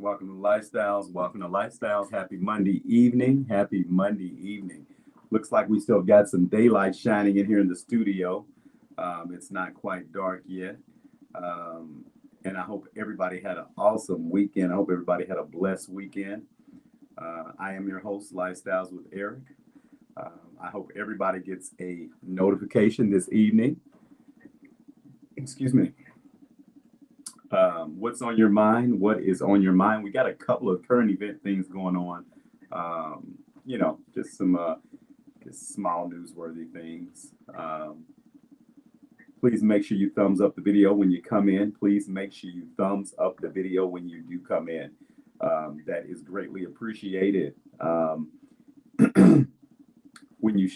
Welcome to Lifestyles. Welcome to Lifestyles. Happy Monday evening. Happy Monday evening. Looks like we still got some daylight shining in here in the studio. It's not quite dark yet. Um, and I hope everybody had an awesome weekend. I hope everybody had a blessed weekend. I am your host, Lifestyles with Eric. I hope everybody gets a notification this evening. Excuse me. What's on your mind? What is on your mind? We got a couple of current event things going on. Just some just small newsworthy things. Please make sure you thumbs up the video when you come in. Please make sure you thumbs up the video when you do come in. That is greatly appreciated. When you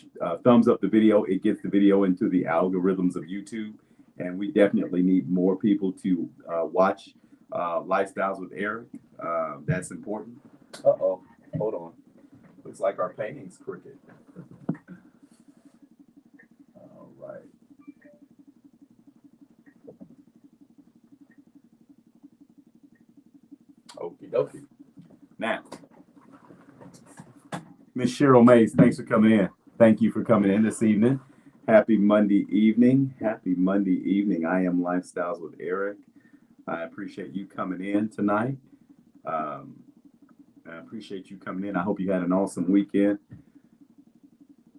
thumbs up the video, it gets the video into the algorithms of YouTube. And we definitely need more people to watch Lifestyles with Eric. That's important. Uh-oh, hold on. Looks like our painting's crooked. All right. Okie dokie. Now, Miss Cheryl Mays, thanks for coming in. Thank you for coming in this evening. Happy Monday evening. Happy Monday evening. I am Lifestyles with Eric. I appreciate you coming in tonight. I appreciate you coming in. I hope you had an awesome weekend.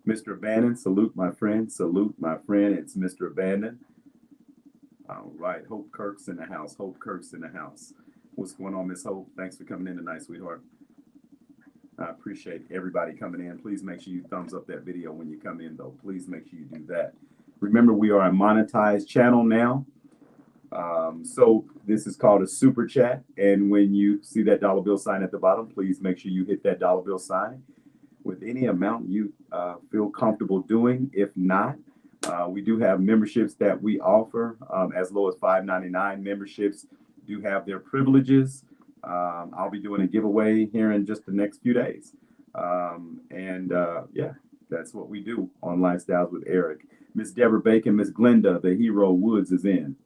Mr. Abandon, salute my friend. Salute my friend. It's Mr. Abandon. All right. Hope Kirk's in the house. Hope Kirk's in the house. What's going on, Miss Hope? Thanks for coming in tonight, sweetheart. I appreciate everybody coming in. Please make sure you thumbs up that video when you come in, though. Please make sure you do that. Remember, we are a monetized channel now. So this is called a super chat. And when you see that dollar bill sign at the bottom, please make sure you hit that dollar bill sign with any amount you feel comfortable doing. If not, we do have memberships that we offer as low as $5.99. Memberships do have their privileges. I'll be doing a giveaway here in just the next few days. Yeah, that's what we do on Lifestyles with Eric. Miss Deborah Bacon, Miss Glenda, the Hero Woods is in.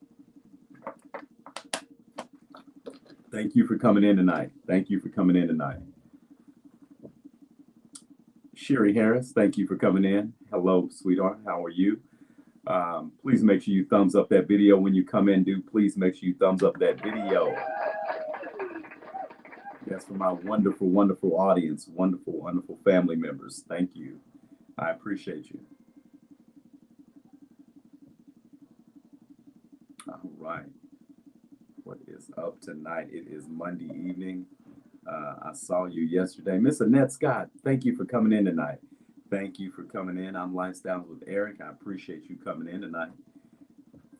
Thank you for coming in tonight. Thank you for coming in tonight. Sherry Harris, thank you for coming in. Hello, sweetheart. How are you? Please make sure you thumbs up that video when you come in. Please make sure you thumbs up that video. That's for my wonderful, wonderful audience, wonderful, wonderful family members. Thank you. I appreciate you. All right. What is up tonight? It is Monday evening. I saw you yesterday. Miss Annette Scott, thank you for coming in tonight. Thank you for coming in. I'm Lifestyles with Eric. I appreciate you coming in tonight.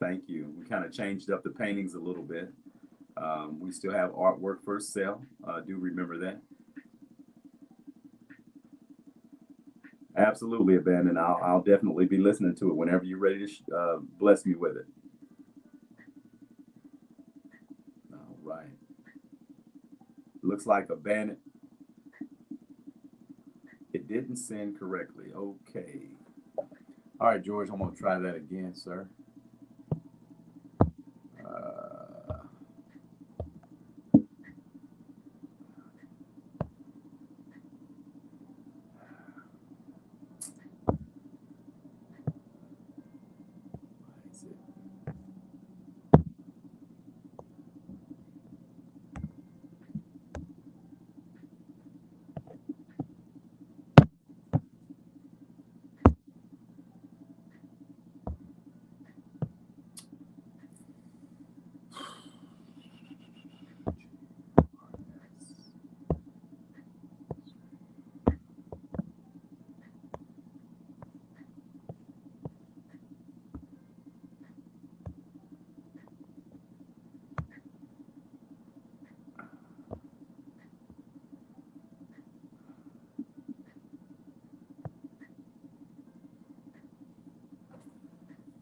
Thank you. We kind of changed up the paintings a little bit. We still have artwork for sale. Do remember that. Absolutely, Abandon. I'll definitely be listening to it whenever you're ready to bless me with it. All right. Looks like Abandon. It didn't send correctly. Okay. All right, George, I'm going to try that again, sir.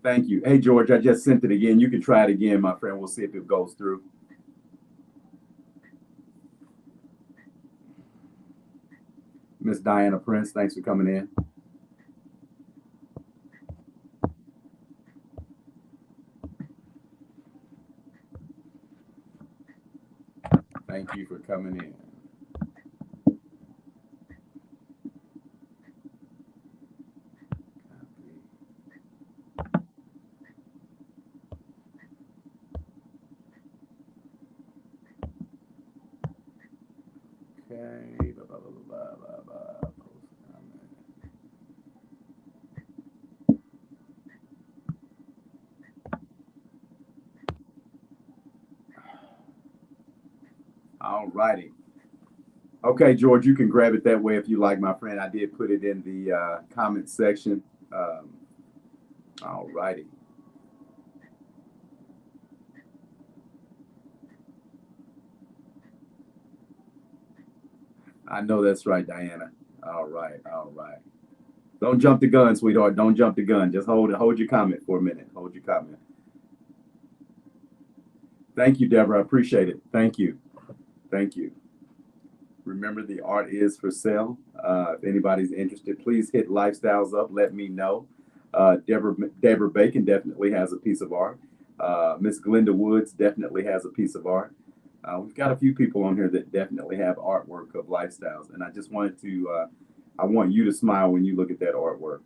Thank you. Hey, George, I just sent it again. You can try it again, my friend. We'll see if it goes through. Miss Diana Prince, thanks for coming in. Thank you for coming in. Okay. Blah, blah, blah, blah, blah, blah. Post comment. All righty. Okay, George, you can grab it that way if you like, my friend. I did put it in the comment section. All righty. I know that's right, Diana. All right, all right. Don't jump the gun, sweetheart. Don't jump the gun. Just hold your comment for a minute. Hold your comment. Thank you, Deborah. I appreciate it. Thank you. Thank you. Remember, the art is for sale. If anybody's interested, please hit Lifestyles Up. Let me know. Deborah Bacon definitely has a piece of art. Miss Glenda Woods definitely has a piece of art. We've got a few people on here that definitely have artwork of lifestyles, and I just wanted to. I want you to smile when you look at that artwork.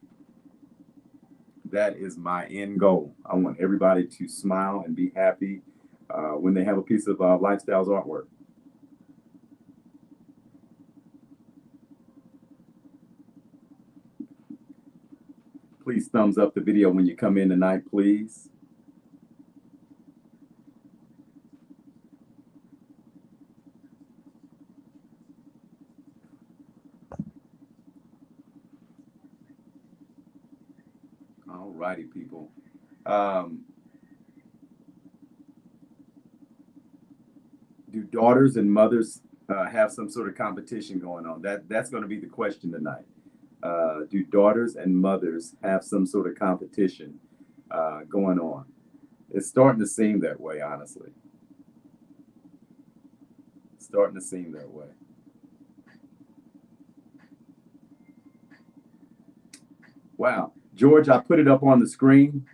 That is my end goal. I want everybody to smile and be happy when they have a piece of lifestyles artwork. Please thumbs up the video when you come in tonight, please. All righty, people. Do daughters and mothers have some sort of competition going on? That's going to be the question tonight. Do daughters and mothers have some sort of competition going on? It's starting to seem that way, honestly. It's starting to seem that way. Wow. George, I put it up on the screen.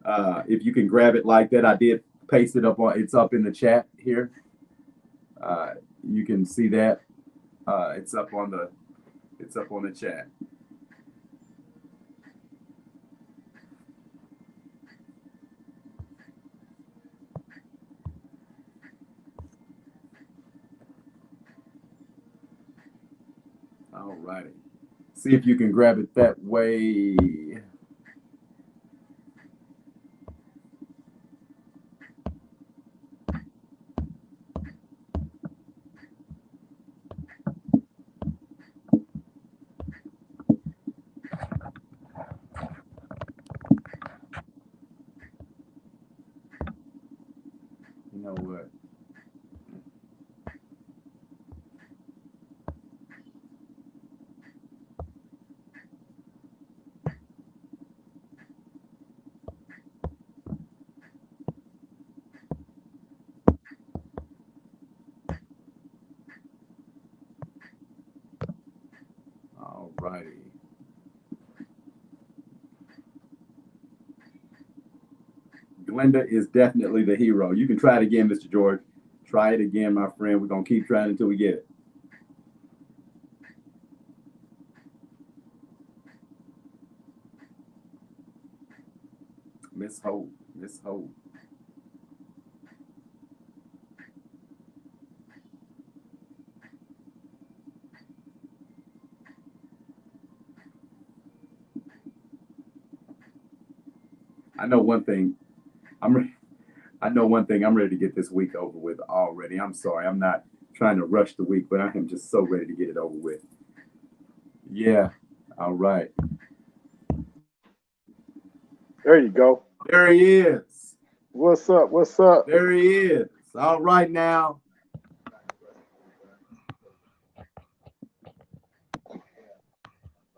If you can grab it like that, I did paste it up on. It's up in the chat here. You can see that. It's up on the. It's up on the chat. All righty. See if you can grab it that way. You know what? All righty. Glenda is definitely the hero. You can try it again, Mr. George. Try it again, my friend. We're going to keep trying until we get it. Miss Hope. Miss Hope. I know one thing. I know one thing. I'm ready to get this week over with already. I'm sorry. I'm not trying to rush the week, but I am just so ready to get it over with. Yeah. All right. There you go. There he is. What's up? What's up? There he is. All right now.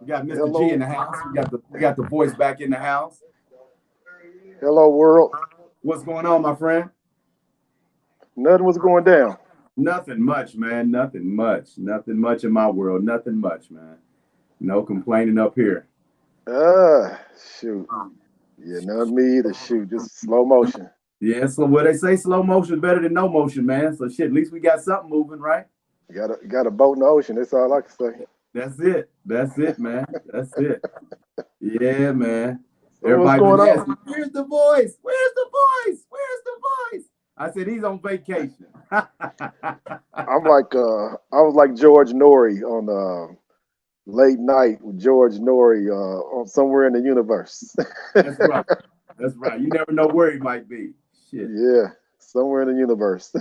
We got Mr. Hello. G in the house. We got the voice back in the house. Hello, world. What's going on, my friend? Nothing was going down. Nothing much, man. Nothing much. Nothing much in my world. Nothing much, man. No complaining up here. Shoot. Yeah, not me either. Shoot, just slow motion. Yeah, so what they say, slow motion better than no motion, man. So shit, at least we got something moving, right? Got a boat in the ocean. That's all I can say. That's it. That's it, man. That's it. Yeah, man. So what's Everybody been going on? asking, where's the voice? Where's the voice? Where's the voice? I said he's on vacation. I was like George Norrie on late night with George Norrie on somewhere in the universe. That's right. That's right. You never know where he might be. Shit. Yeah, somewhere in the universe.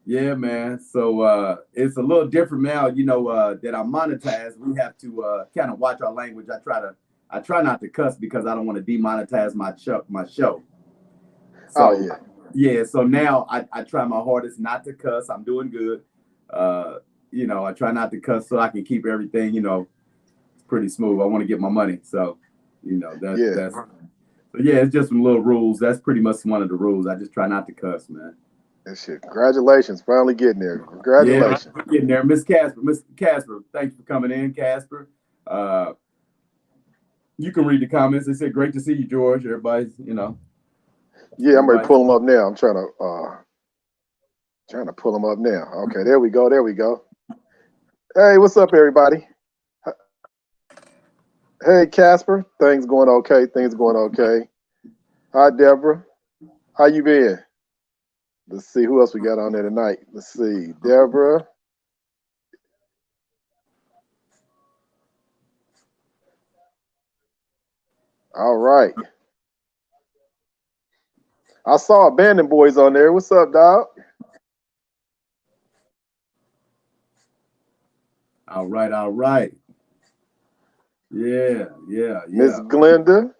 Yeah, man. So it's a little different now, that I monetize. We have to kind of watch our language. I try not to cuss because I don't want to demonetize my show. Oh So yeah. yeah, so now I try my hardest not to cuss. I'm doing good. I try not to cuss so I can keep everything, pretty smooth. I want to get my money. So, that's so yeah, it's just some little rules. That's pretty much one of the rules. I just try not to cuss, man. That shit. Congratulations, finally getting there. Yeah, Congratulations. we're getting there. Miss Casper, thanks for coming in, Casper. You can read the comments. They said, great to see you, George. Everybody's, Yeah, I'm ready to pull them up now. I'm trying to pull them up now. Okay, there we go. There we go. Hey, what's up, everybody? Hey, Casper. Things going okay? Things going okay. Hi, Deborah. How you been? Let's see who else we got on there tonight. Let's see, Deborah. All right. I saw Abandoned Boys on there. What's up, dog? All right, all right. Yeah. Miss Glenda.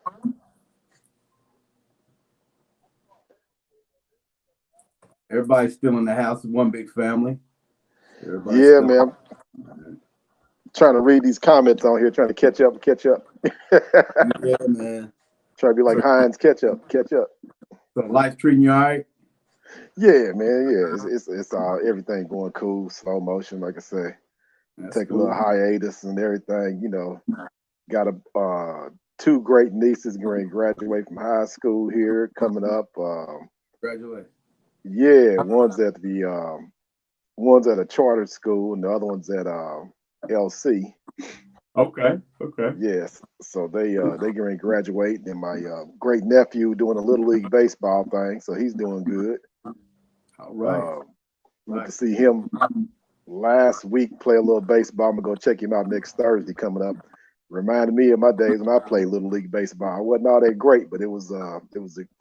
Everybody's still in the house. One big family. Yeah, man. I'm trying to read these comments on here, trying to catch up. Yeah, man. Trying to be like Heinz, catch up. So life's treating you all right? Yeah, man. Yeah, it's all everything going cool, slow motion, like I say. Take a little hiatus and everything. Got two great nieces going to graduate from high school here coming up. Congratulations. Yeah, one's at a charter school and the other one's at LC. Okay. Yes, so they going to graduate. And my great nephew doing a little league baseball thing, so he's doing good. All right. Went to see him last week play a little baseball. I'm gonna go check him out next Thursday coming up. Reminded me of my days when I played little league baseball. I wasn't all that great, but it was a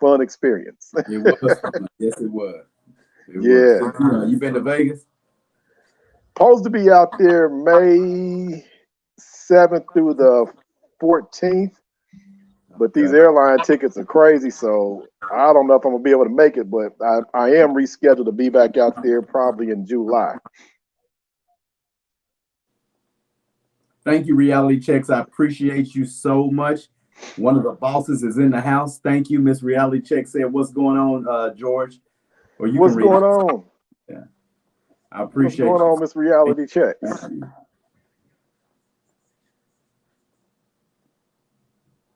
fun experience. It was. Yes, it was. Yeah. You been to Vegas? Supposed to be out there May 7th through the 14th, but these airline tickets are crazy, so I don't know if I'm gonna be able to make it. But I am rescheduled to be back out there probably in July. Thank you, Reality Checks. I appreciate you so much. One of the bosses is in the house. Thank you, Miss Reality Check. Said, what's going on, George? Or you What's can read going it. on? Yeah, I appreciate. What's going on, Miss Reality Checks?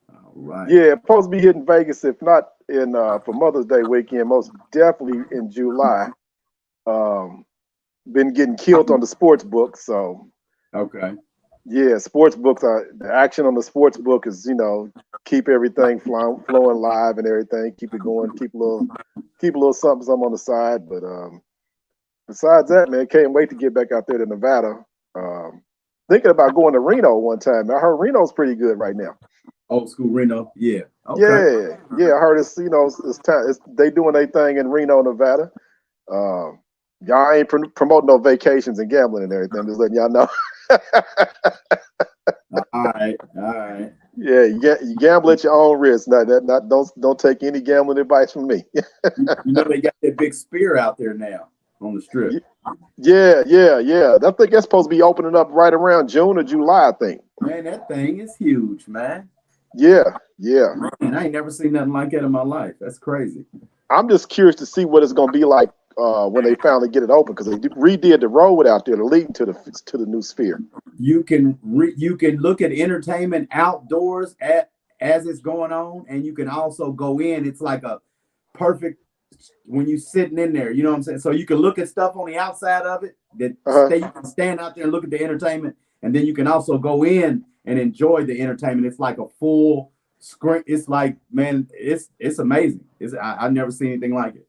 All right. Yeah, supposed to be hitting Vegas, if not in for Mother's Day weekend, most definitely in July. Been getting killed on the sports book, so okay. Yeah, sports books are the action on the sports book is keep everything flowing live and everything, keep it going, keep a little something on the side. But besides that, man, can't wait to get back out there to Nevada. Thinking about going to Reno one time. I heard Reno's pretty good right now. Old school Reno, yeah. Okay. Yeah. I heard it's it's time. They doing their thing in Reno, Nevada. Y'all ain't promoting no vacations and gambling and everything. Just letting y'all know. All right. Yeah, you gamble at your own risk. Don't take any gambling advice from me. They got that big spear out there now on the strip. Yeah. I think that's supposed to be opening up right around June or July, I think. Man, that thing is huge, man. Yeah. Man, I ain't never seen nothing like that in my life. That's crazy. I'm just curious to see what it's going to be like when they finally get it open, because they redid the road out there leading to the new sphere. You can look at entertainment outdoors as it's going on, and you can also go in. It's like a perfect when you sitting in there, you know what I'm saying? So you can look at stuff on the outside of it that you can stand out there and look at the entertainment, and then you can also go in and enjoy the entertainment. It's like a full screen. It's like, man, it's amazing. I've never seen anything like it.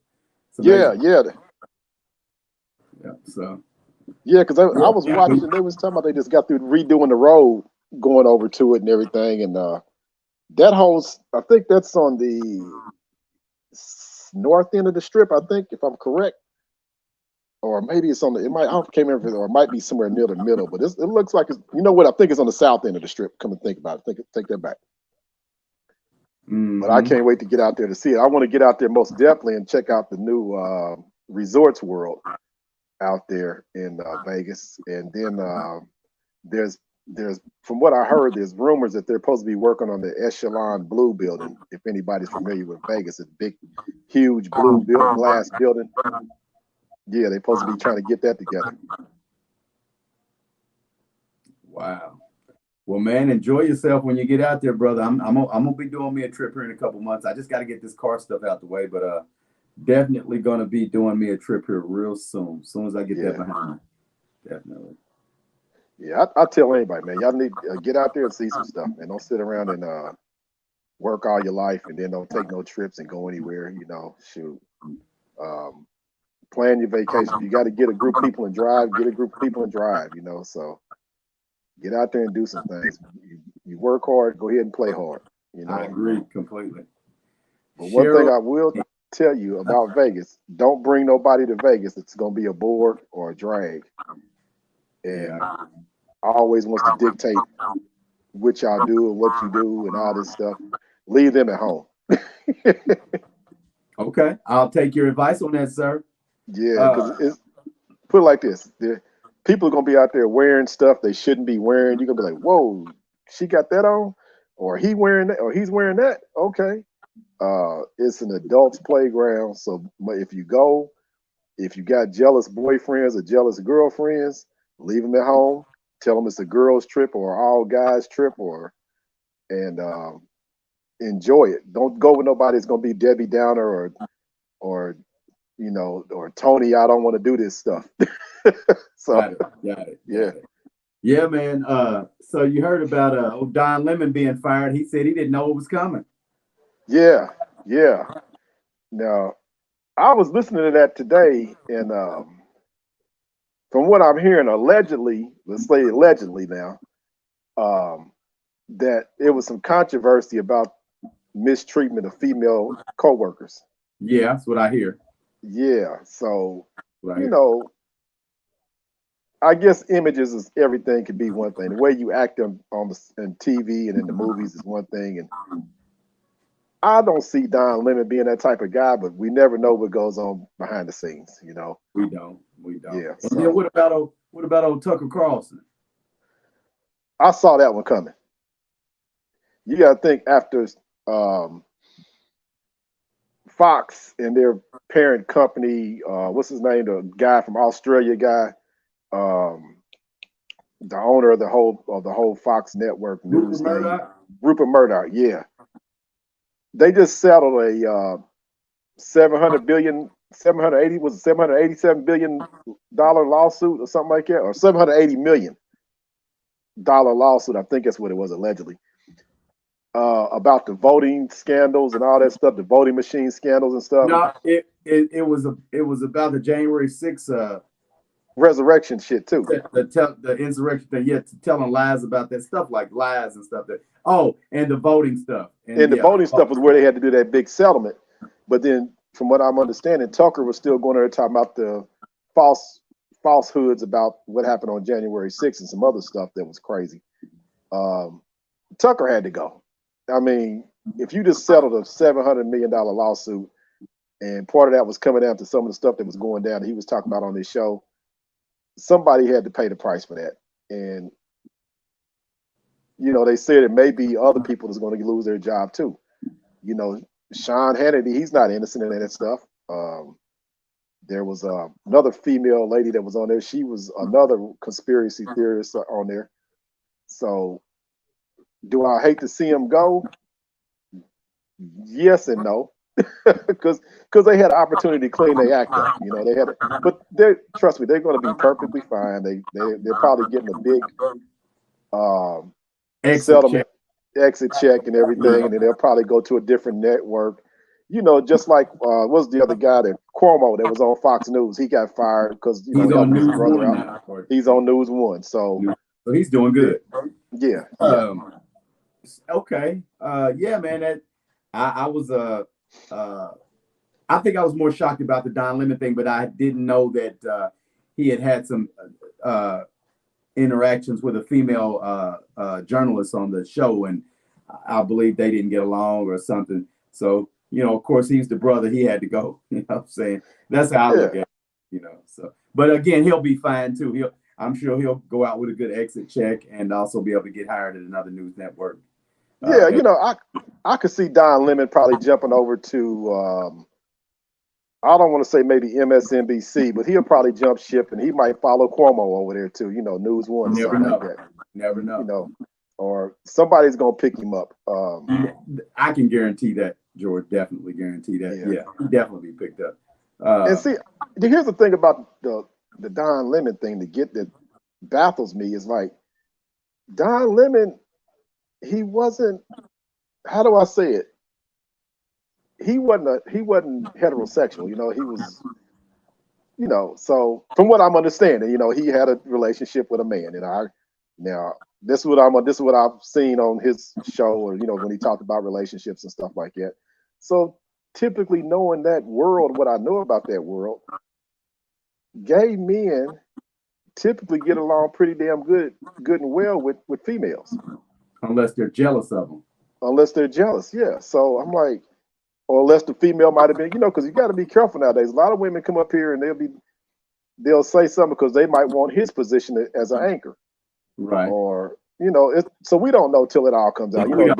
It's amazing. Yeah. So yeah, because I was watching. They was talking about they just got through redoing the road, going over to it and everything, and that whole. I think that's on the north end of the strip. I think, if I'm correct, or maybe it's on the. It might. I can't remember, or it might be somewhere near the middle. But it looks like it's. You know what? I think it's on the south end of the strip. Come and think about it. Take that back. But I can't wait to get out there to see it. I want to get out there most definitely and check out the new Resorts World out there in Vegas. And then there's from what I heard, there's rumors that they're supposed to be working on the Echelon Blue building. If anybody's familiar with Vegas, it's a big, huge blue glass building. Yeah, they're supposed to be trying to get that together. Wow. Well, man, enjoy yourself when you get out there, brother. I'm gonna be doing me a trip here in a couple months. I just got to get this car stuff out the way, but definitely gonna be doing me a trip here real soon. As soon as I get that behind me, definitely. Yeah, I tell anybody, man, y'all need to get out there and see some stuff, man. Don't sit around and work all your life and then don't take no trips and go anywhere. You know, shoot. Plan your vacation. You got to get a group of people and drive. Get a group of people and drive. You know, so. Get out there and do some things. You work hard, go ahead and play hard. You know, I agree completely. But one thing I will tell you about Vegas: don't bring nobody to Vegas. It's going to be a bore or a drag. And I always wants to dictate what y'all do and what you do and all this stuff. Leave them at home. Okay, I'll take your advice on that, sir. Yeah, because put it like this: people are gonna be out there wearing stuff they shouldn't be wearing. You're gonna be like, "Whoa, she got that on," or "He wearing that," or "He's wearing that." Okay, it's an adult's playground. So if you go, if you got jealous boyfriends or jealous girlfriends, leave them at home. Tell them it's a girls' trip or all guys' trip, and enjoy it. Don't go with nobody that's gonna be Debbie Downer or you know, or Tony, I don't want to do this stuff. So got it. Yeah, man. So you heard about Don Lemon being fired. He said he didn't know it was coming. Yeah. Now, I was listening to that today, and from what I'm hearing, allegedly, let's say allegedly now, that it was some controversy about mistreatment of female coworkers. Yeah, that's what I hear. Yeah, so you know, I guess images is everything. Could be one thing. The way you act on TV and in the movies is one thing, and I don't see Don Lemon being that type of guy. But we never know what goes on behind the scenes. You know, we don't. Yeah. And then what about old Tucker Carlson? I saw that one coming. You got to think after Fox and their parent company, what's his name? The guy from Australia guy. The owner of the whole Fox network news thing, Rupert Murdoch. Yeah, they just settled a $787 billion lawsuit or something like that, or $780 million lawsuit. I think that's what it was allegedly about the voting scandals and all that stuff, the voting machine scandals and stuff. No, it was about the January 6th. Resurrection shit too. The insurrection thing, yeah, telling lies about that stuff, like lies and stuff. And the voting stuff. And the voting stuff was where they had to do that big settlement. But then, from what I'm understanding, Tucker was still going there talking about the falsehoods about what happened on January 6th and some other stuff that was crazy. Tucker had to go. I mean, if you just settled a $700 million lawsuit, and part of that was coming down to some of the stuff that was going down that he was talking about on this show, somebody had to pay the price for that. And, you know, they said it may be other people that's going to lose their job too. You know, Sean Hannity, he's not innocent in that stuff. There was another female lady that was on there. She was another conspiracy theorist on there. So do I hate to see him go? Yes and no. because they had an opportunity to clean their act up. You know, they had, but they trust me, they're going to be perfectly fine. They're probably getting a big Exit settlement, check. exit check, and everything, and then they'll probably go to a different network. You know, just like what's the other guy that Cuomo that was on Fox News? He got fired because He's on helping his News brother One out. now. He's on News One, so he's doing good. Yeah. Okay. Yeah, man. That I was I think I was more shocked about the Don Lemon thing, but I didn't know that he had some interactions with a female journalist on the show, and I believe they didn't get along or something. So, you know, of course, he's the brother. He had to go. You know what I'm saying? That's how I look at it, you know. So, but again, he'll be fine too. I'm sure he'll go out with a good exit check and also be able to get hired at another news network. Yeah, you know, I could see Don Lemon probably jumping over to I don't want to say maybe MSNBC, but he'll probably jump ship and he might follow Cuomo over there too. You know, News One, Never something know. like that. Never know. You know, or somebody's gonna pick him up. I can guarantee that, George. Definitely guarantee that. Yeah, definitely be picked up. And see, here's the thing about the Don Lemon thing that baffles me is like Don Lemon, he wasn't. How do I say it? He wasn't heterosexual. You know, he was. You know, so from what I'm understanding, you know, he had a relationship with a man, and this is what I've seen on his show, or you know, when he talked about relationships and stuff like that. So typically, knowing that world, what I know about that world, gay men typically get along pretty damn good and well with females, unless they're jealous of them. Unless they're jealous, yeah. So I'm like, or unless the female might have been, you know, because you got to be careful nowadays. A lot of women come up here and they'll say something because they might want his position as an anchor, right? Or you know, so we don't know till it all comes out. You know,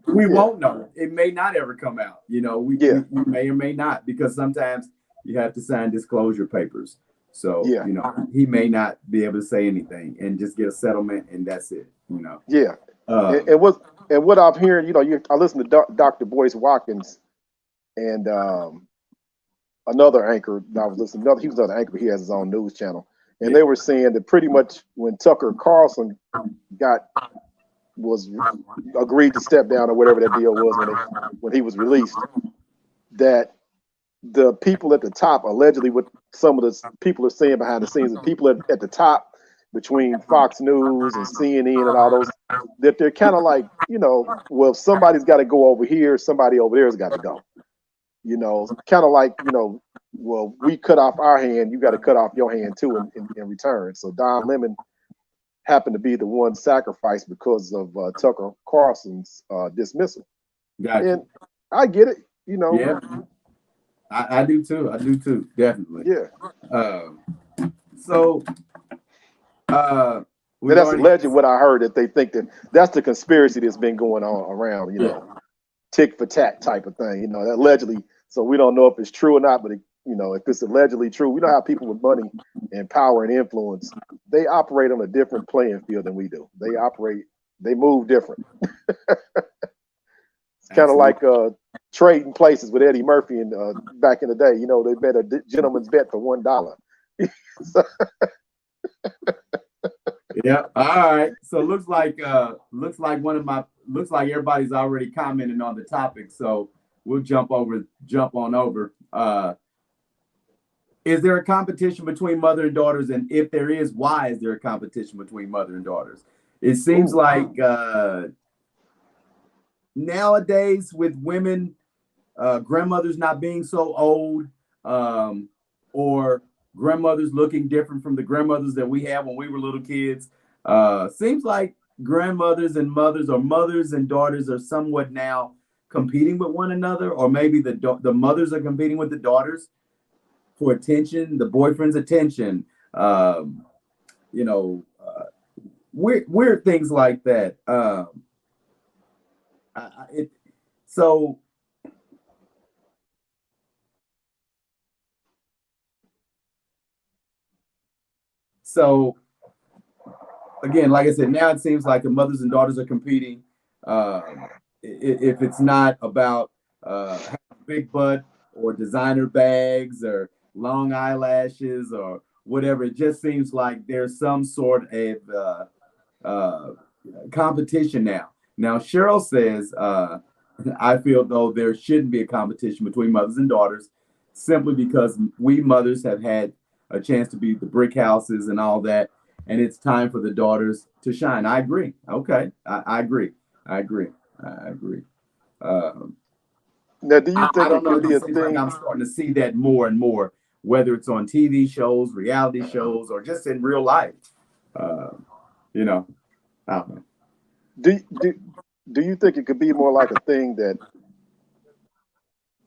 we won't know. It may not ever come out. You know, we may or may not, because sometimes you have to sign disclosure papers. So you know, he may not be able to say anything and just get a settlement, and that's it. You know. Yeah. And what I'm hearing, you know, I listen to Dr. Boyce Watkins and another anchor that I was listening to. He was another anchor. He has his own news channel, and they were saying that pretty much when Tucker Carlson agreed to step down or whatever that deal was when he was released, that the people at the top, allegedly, what some of the people are saying behind the scenes, the people at the top between Fox News and CNN and all those, that they're kind of like, you know, well, if somebody's got to go over here, somebody over there has got to go. You know, kind of like, you know, well, we cut off our hand, you got to cut off your hand too in return. So Don Lemon happened to be the one sacrificed because of Tucker Carlson's dismissal. Gotcha. And I get it, you know. Yeah, I do too. I do too. Definitely. Yeah. That's alleged what I heard, that they think that's the conspiracy that's been going on around, you know, tick for tat type of thing, you know, that allegedly. So we don't know if it's true or not, but you know, if it's allegedly true, we know how people with money and power and influence, they operate on a different playing field than we do. They move different. It's kind of like trading places with Eddie Murphy and back in the day. You know, they bet a gentleman's bet for $1. Yeah. All right. So looks like everybody's already commenting on the topic. So we'll jump on over. Is there a competition between mother and daughters? And if there is, why is there a competition between mother and daughters? It seems like nowadays with women, grandmothers not being so old, or grandmothers looking different from the grandmothers that we had when we were little kids. Seems like grandmothers and mothers, or mothers and daughters, are somewhat now competing with one another, or maybe the mothers are competing with the daughters for attention, the boyfriend's attention, you know, weird things like that. So again, like I said, now it seems like the mothers and daughters are competing. If it's not about big butt or designer bags or long eyelashes or whatever. It just seems like there's some sort of uh, competition now. Now, Cheryl says, I feel though there shouldn't be a competition between mothers and daughters simply because we mothers have had a chance to be the brick houses and all that. And it's time for the daughters to shine. I agree. Okay. I agree. I agree. I agree. Um, Now, do you I think don't it know. could It be a just seems like thing? I'm starting to see that more and more, whether it's on TV shows, reality shows, or just in real life. Uh, you know, I don't know. Do do do you think it could be more like a thing that,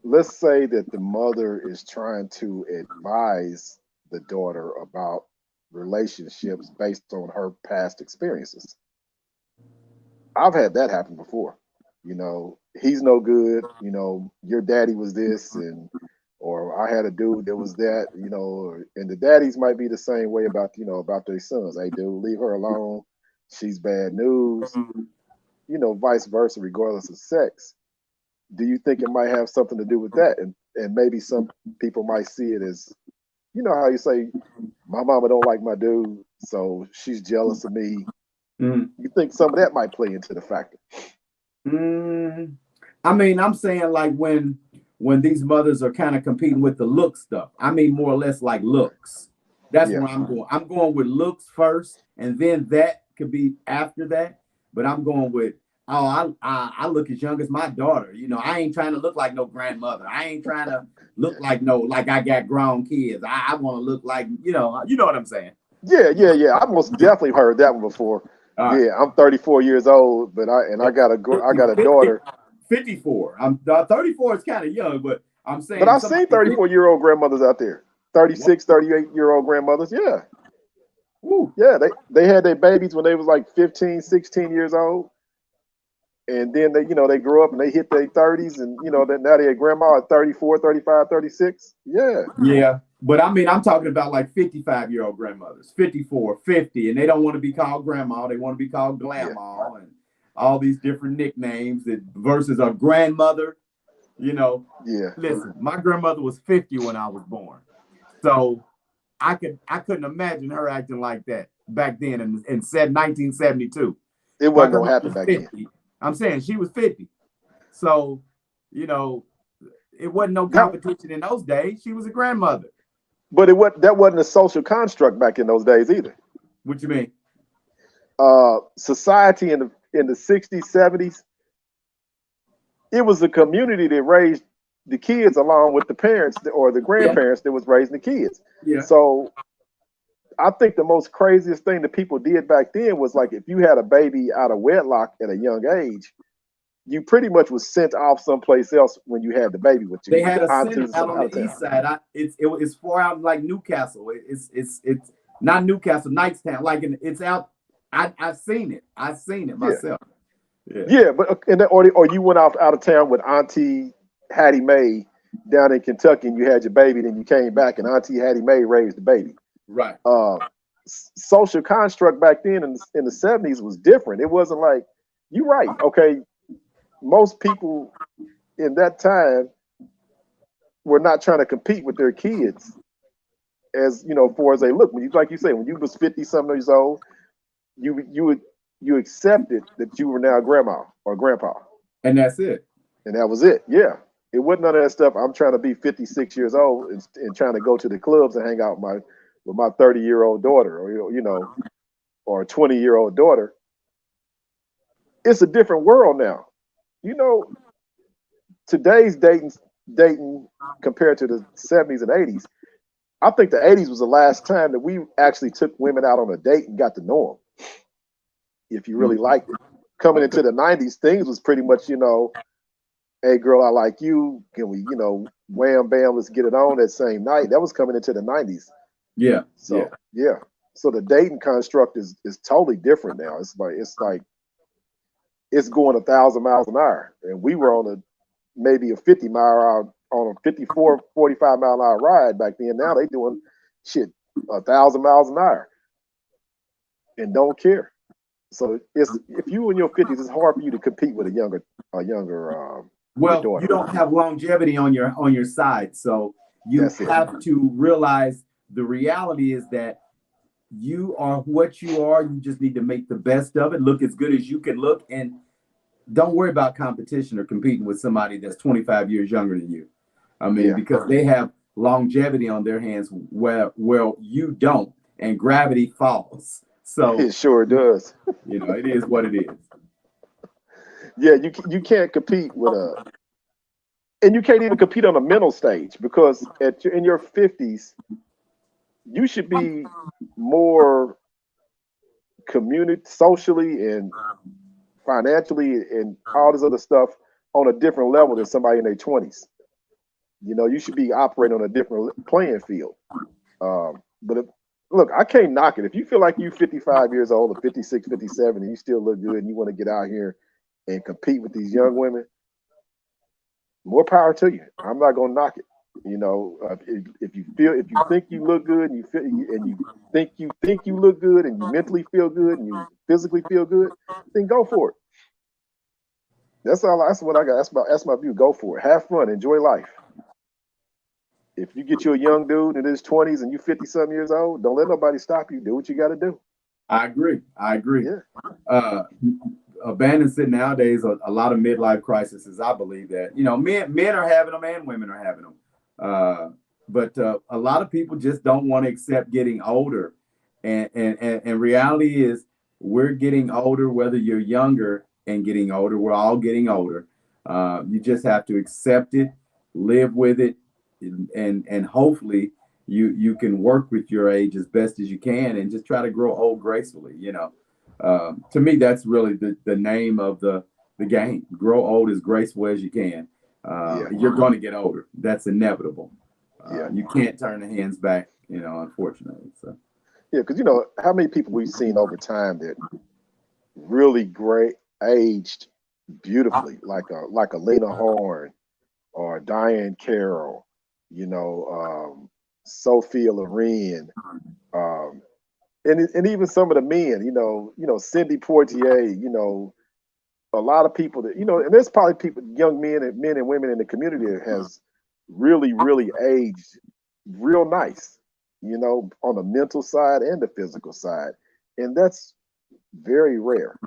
let's say that the mother is trying to advise the daughter about relationships based on her past experiences? I've had that happen before. He's no good. Your daddy was this, and or I had a dude that was that. And the daddies might be the same way about their sons. Hey, dude, leave her alone. She's bad news. Vice versa, regardless of sex. Do you think it might have something to do with that? And maybe some people might see it as, how you say, my mama don't like my dude, so she's jealous of me. Mm. You think some of that might play into the factor? Mm, I mean, I'm saying like when these mothers are kind of competing with the look stuff. I mean, more or less like looks. That's Yeah, where I'm going. I'm going with looks first, and then that could be after that. But I'm going with I look as young as my daughter. I ain't trying to look like no grandmother. I ain't trying to look like no like I got grown kids. I want to look like you know what I'm saying. yeah. I most definitely heard that one before. All right. Yeah, I'm 34 years old, but I got a daughter. 54. I'm 34 is kind of young, but I'm But saying I've seen somebody 34-year-old grandmothers out there, 36, 38-year-old grandmothers. Yeah, woo, yeah. They had their babies when they was like 15, 16 years old. And then they grew up and they hit their 30s, and then now they're grandma at 34, 35, 36. Yeah, yeah. But I mean, I'm talking about like 55-year-old grandmothers, 54, 50, and they don't want to be called grandma. They want to be called yeah, grandma and all these different nicknames that versus a grandmother. You know, yeah. listen, my grandmother was 50 when I was born. So I couldn't imagine her acting like that back then in said 1972. It My wasn't gonna grandmother happen was back then. 50. I'm saying she was 50. So, you know, it wasn't no That, competition in those days. She was a grandmother. but that wasn't a social construct back in those days either. What you mean? Society in the 60s, 70s, it was a community that raised the kids along with the parents or the Yeah. grandparents that was raising the kids. Yeah. So I think the most craziest thing that people did back then was, like, if you had a baby out of wedlock at a young age, you pretty much was sent off someplace else when you had the baby with They your had a aunties center or out something on out the of town. east side. It's far out like Newcastle. It's not Newcastle, Knightstown. Like it's out. I've seen it. I've seen it Yeah, myself. Yeah. yeah, but and then, or you went out of town with Auntie Hattie Mae down in Kentucky, and you had your baby. Then you came back, and Auntie Hattie Mae raised the baby. Right. Social construct back then in the 70s was different. It wasn't like, you're right. Okay, most people in that time were not trying to compete with their kids as far as they look. When you, like you say, when you was 50 something years old, you accepted that you were now grandma or grandpa, And that's it. and that was it. Yeah, it wasn't none of that stuff. I'm trying to be 56 years old and trying to go to the clubs and hang out with my 30-year-old daughter, or or a 20-year-old daughter. It's a different world now. You know, today's dating compared to the 70s and 80s. I think the 80s was the last time that we actually took women out on a date and got to know them, if you really liked it. Coming into the 90s, things was pretty much, hey girl, I like you. Can we, wham bam, let's get it on that same night. That was coming into the 90s. Yeah. So yeah. So the dating construct is totally different now. It's like it's going 1,000 miles an hour. And we were on maybe a 50-mile on a 54, 45-mile-an-hour ride back then. Now they doing shit 1,000 miles an hour and don't care. So if you in your 50s, it's hard for you to compete with a younger Well, you daughter. don't have longevity on your side, so you That's it. have to realize the reality is that you are what you are. You just need to make the best of it, look as good as you can look, and don't worry about competition or competing with somebody that's 25 years younger than you. I mean, Yeah. because they have longevity on their hands where you don't, and gravity falls. So, It sure does. it is what it is. Yeah, you can't compete with and you can't even compete on a mental stage because in your 50s, you should be more community, socially, and financially, and all this other stuff on a different level than somebody in their 20s. You should be operating on a different playing field. But look, I can't knock it. If you feel like you're 55 years old or 56, 57, and you still look good and you want to get out here and compete with these young women, more power to you. I'm not going to knock it. If you think you look good and you think you look good and you mentally feel good and you physically feel good, then go for it. That's all. That's what I got. That's my view. Go for it. Have fun. Enjoy life. If you get you a young dude in his 20s and you 50-something years old, don't let nobody stop you. Do what you got to do. I agree. Yeah. Abandoned sit nowadays, a lot of midlife crises. I believe that men are having them and women are having them. But a lot of people just don't want to accept getting older, and reality is we're getting older. Whether you're younger and getting older, we're all getting older. You just have to accept it, live with it, and hopefully you can work with your age as best as you can, and just try to grow old gracefully. To me, that's really the name of the game. Grow old as graceful as you can. You're going to get older. That's inevitable. You can't turn the hands back, unfortunately. So. Yeah, because how many people we've seen over time that really great aged beautifully, like a Lena Horne or Diane Carroll, Sophia Loren, and even some of the men, Cindy Poitier, a lot of people that and there's probably young men and women in the community that has really, really aged real nice, on the mental side and the physical side, and that's very rare.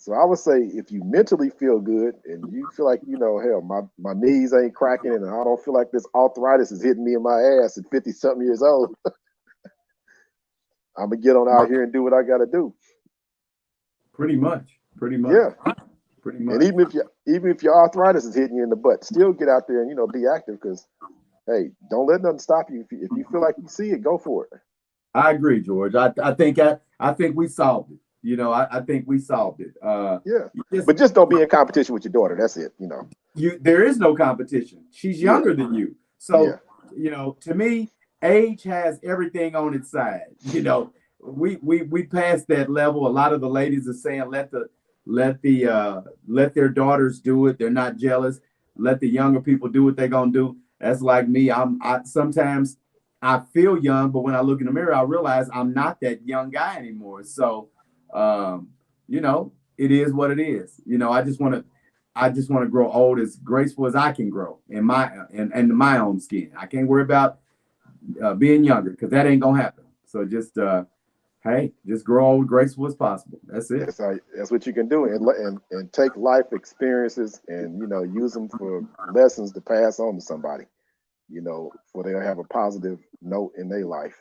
So I would say if you mentally feel good and you feel like, hell, my knees ain't cracking and I don't feel like this arthritis is hitting me in my ass at 50-something years old, I'm going to get on out here and do what I got to do. Pretty much. Yeah. Pretty much. And even if your arthritis is hitting you in the butt, still get out there and, be active because, hey, don't let nothing stop you. If you feel like you see it, go for it. I agree, George. I think we solved it. I think we solved it. But just don't be in competition with your daughter. That's it. There is no competition. She's younger than you. So, to me, age has everything on its side. We passed that level. A lot of the ladies are saying let their daughters do it. They're not jealous. Let the younger people do what they're gonna do. That's like me. Sometimes I feel young, but when I look in the mirror, I realize I'm not that young guy anymore. So, it is what it is. I just want to grow old as graceful as I can grow in my own skin. I can't worry about being younger because that ain't gonna happen. So just just grow old graceful as possible. That's it. That's what you can do, and take life experiences and use them for lessons to pass on to somebody. For they'll have a positive note in their life.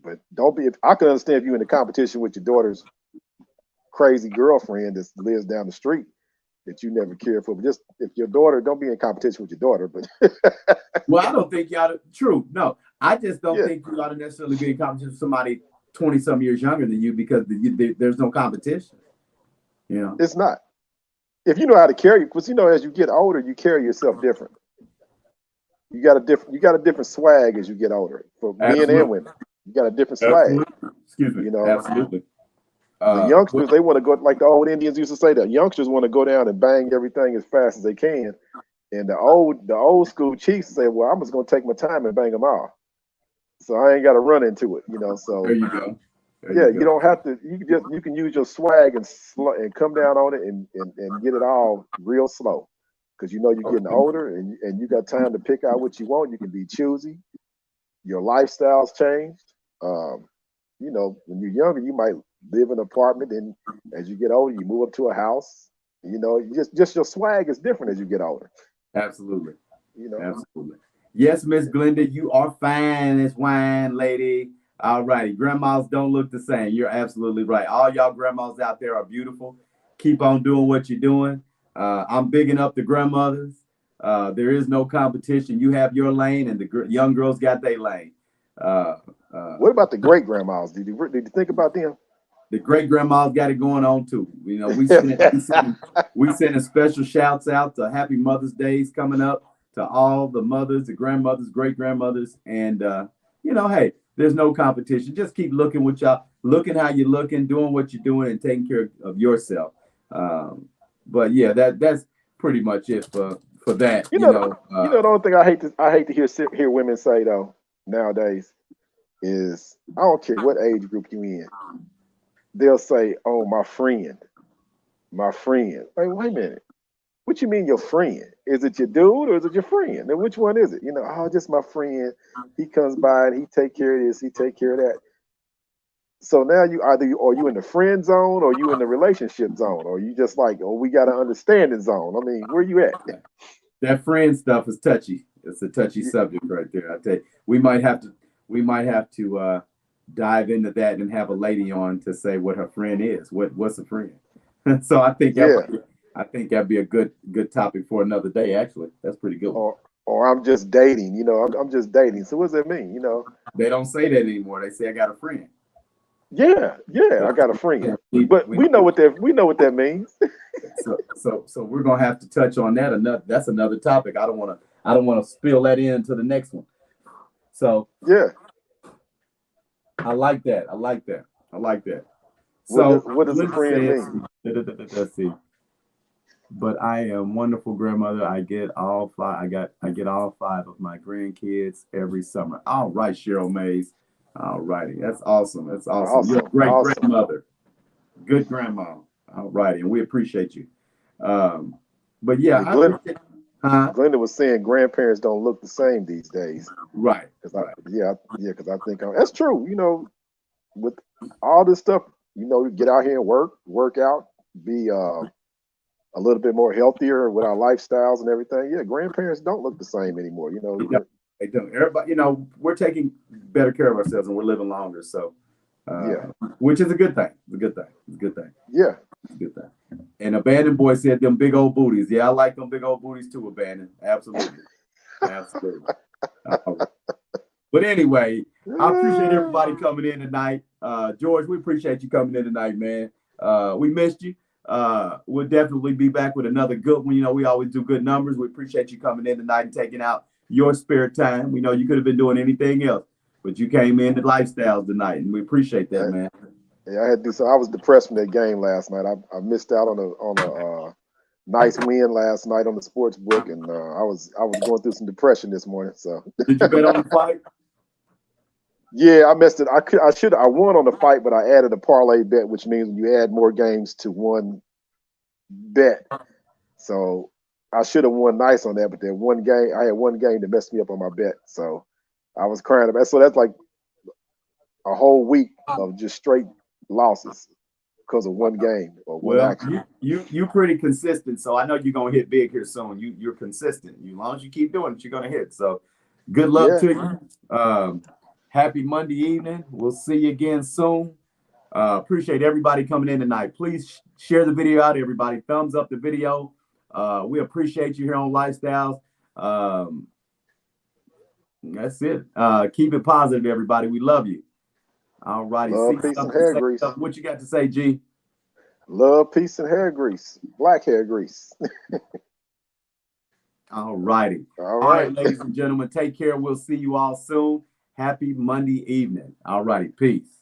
But don't be. I can understand if you're in a competition with your daughter's crazy girlfriend that lives down the street that you never cared for. But just if your daughter, don't be in competition with your daughter. But well, I don't think you ought to. True, no, I just don't think you ought to necessarily be in competition with somebody 20-some years younger than you because there's no competition. It's not. If you know how to carry, because as you get older, you carry yourself different. You got a different swag as you get older for men and women. You got a different swag. Excuse me. Absolutely. The youngsters, they want to go, like the old Indians used to say, the youngsters want to go down and bang everything as fast as they can. And the old school chiefs say, well, I'm just going to take my time and bang them all. So I ain't got to run into it, So there you go. There Yeah, you you go. don't have to. You can use your swag and come down on it and get it all real slow, because you know you're getting Okay. older and you got time to pick out what you want. You can be choosy. Your lifestyle's changed. Um, when you're younger, you might live in an apartment, and as you get older, you move up to a house. Just your swag is different as you get older. Absolutely. You know. Absolutely. Yes, Miss Glenda, you are fine as wine, lady. All righty. Grandmas don't look the same. You're absolutely right. All y'all grandmas out there are beautiful. Keep on doing what you're doing. I'm bigging up the grandmothers. There is no competition. You have your lane, and the young girls got their lane. Uh, uh, What about the great grandmas? Did you think about them? the great grandmas got it going on too. You know, we sending special shouts out to Happy Mother's Days coming up to all the mothers, the grandmothers, great grandmothers, and hey, there's no competition. Just keep looking looking how you're looking, doing what you're doing, and taking care of yourself. But yeah, that's pretty much it for that. The only thing I hate to hear women say though nowadays is, I don't care what age group you in, they'll say, "Oh, my friend, my friend." Like, wait a minute, what you mean your friend? Is it your dude or is it your friend? And which one is it? Oh, just my friend. He comes by and he take care of this, he take care of that. So now are you in the friend zone, or you in the relationship zone, or you just like, oh, we got to understand the zone? I mean, where you at? That friend stuff is touchy. It's a touchy subject right there. I tell you, we might have to dive into that and have a lady on to say what her friend is. What's a friend? So Yeah. I think that'd be a good topic for another day. Actually, that's pretty good one. Or I'm just dating. I'm just dating. So what does that mean? They don't say that anymore. They say I got a friend. Yeah, So, I got a friend. we, But we, we know what that means. so we're gonna have to touch on that. That's another topic. I don't wanna spill that into the next one. So Yeah. I like that. I like that. I like that. What does So what does a Linda friend says, mean? let's see. But I am wonderful grandmother. I get all five. I get all five of my grandkids every summer. All right, Cheryl Mays. All righty, that's awesome. That's awesome. You're a Awesome. great Awesome. grandmother. Good grandma. All righty, and we appreciate you. Um, but yeah, Yeah, I appreciate. Glenda was saying grandparents don't look the same these days. Right, Cause right. because I think that's true. With all this stuff, get out here and work out, be a little bit more healthier with our lifestyles and everything. Yeah, grandparents don't look the same anymore. They don't. They don't. Everybody, we're taking better care of ourselves and we're living longer. So, Yeah, which is a good thing. It's a good thing. It's a good thing. yeah. It's a good thing. And Abandoned Boy said them big old booties. Yeah, I like them big old booties too, Abandoned. Absolutely. Absolutely. All right. But anyway, I appreciate everybody coming in tonight. George, we appreciate you coming in tonight, man. We missed you. We'll definitely be back with another good one. We always do good numbers. We appreciate you coming in tonight and taking out your spare time. We know you could have been doing anything else, but you came in to Lifestyles tonight, and we appreciate that, man. Yeah, I had to do so. I was depressed from that game last night. I missed out on a nice win last night on the sports book, and I was going through some depression this morning. So Did you bet on the fight? yeah, I missed it. I won on the fight, but I added a parlay bet, which means you add more games to one bet. So I should have won nice on that, but I had one game that messed me up on my bet. So I was crying about it. So that's like a whole week of just straight losses because of one game or one Well, action. you pretty consistent, so I know you're gonna hit big here soon. You're consistent. As long as you keep doing it, you're gonna hit. So good luck Yeah. to you. Happy Monday evening. We'll see you again soon. Appreciate everybody coming in tonight. Please share the video out, everybody. Thumbs up the video. We appreciate you here on Lifestyles. That's it. Keep it positive, everybody. We love you. All righty. Love, peace, and hair grease. What you got to say, G? Love, peace, and hair grease. Black hair grease. All righty. All All right, right. ladies and gentlemen, take care. We'll see you all soon. Happy Monday evening. All righty. Peace.